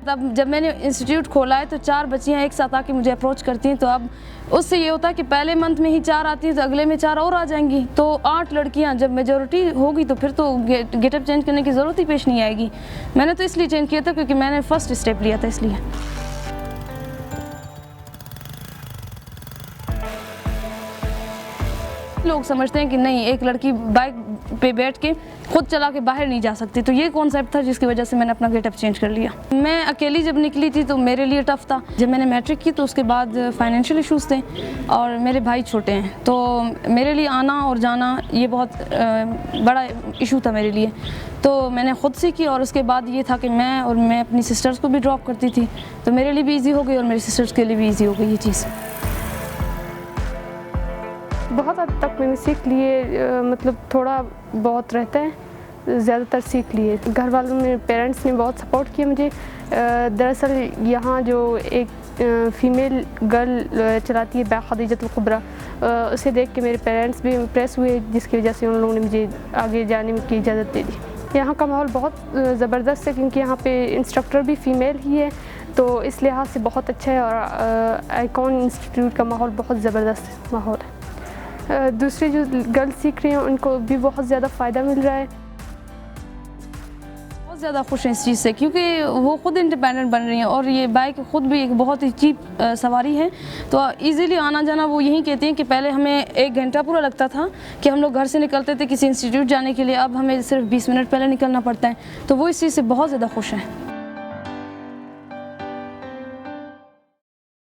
तब जब मैंने इंस्टीट्यूट खोला है तो 4 बच्चियाँ एक साथ आके मुझे अप्रोच करती हैं, तो अब उससे ये होता है कि पहले मंथ में ही 4 आती हैं तो अगले में 4 और आ जाएंगी, तो 8 लड़कियां जब मेजॉरिटी होगी तो फिर तो गेटअप चेंज करने की ज़रूरत ही पेश नहीं आएगी। मैंने तो इसलिए चेंज किया था क्योंकि मैंने फ़र्स्ट स्टेप लिया था, इसलिए। लोग समझते हैं कि नहीं, एक लड़की बाइक पे बैठ के खुद चला के बाहर नहीं जा सकती, तो ये कॉन्सेप्ट था जिसकी वजह से मैंने अपना गेटअप चेंज कर लिया। मैं अकेली जब निकली थी तो मेरे लिए टफ़ था। जब मैंने मैट्रिक की तो उसके बाद फाइनेंशियल इश्यूज़ थे और मेरे भाई छोटे हैं, तो मेरे लिए आना और जाना ये बहुत बड़ा इशू था मेरे लिए। तो मैंने ख़ुद से की और उसके बाद ये था कि मैं अपनी सिस्टर्स को भी ड्रॉप करती थी, तो मेरे लिए भी ईजी हो गई और मेरी सिस्टर्स के लिए भी ईजी हो गई ये चीज़। बहुत हद तक मैंने सीख लिए, मतलब थोड़ा बहुत रहता है, ज़्यादातर सीख लिए। घर वालों ने, पेरेंट्स ने बहुत सपोर्ट किया मुझे। दरअसल यहाँ जो एक फ़ीमेल गर्ल चलाती है बैग खदीजतुल कुबरा, उसे देख के मेरे पेरेंट्स भी इम्प्रेस हुए, जिसकी वजह से उन लोगों ने मुझे आगे जाने की इजाज़त दे दी। यहाँ का माहौल बहुत ज़बरदस्त है क्योंकि यहाँ पे इंस्ट्रक्टर भी फ़ीमेल ही है, तो इस लिहाज से बहुत अच्छा है और आइकॉन इंस्टीट्यूट का माहौल बहुत ज़बरदस्त माहौल है। दूसरे जो गर्ल्स सीख रहे हैं उनको भी बहुत ज़्यादा फ़ायदा मिल रहा है। बहुत ज़्यादा खुश हैं इस चीज़ से क्योंकि वो ख़ुद इंडिपेंडेंट बन रही हैं और ये बाइक ख़ुद भी एक बहुत ही चीप सवारी है, तो इजीली आना जाना। वो यही कहती हैं कि पहले हमें 1 घंटा पूरा लगता था कि हम लोग घर से निकलते थे किसी इंस्टीट्यूट जाने के लिए, अब हमें सिर्फ 20 मिनट पहले निकलना पड़ता है, तो वो इस चीज़ से बहुत ज़्यादा खुश हैं।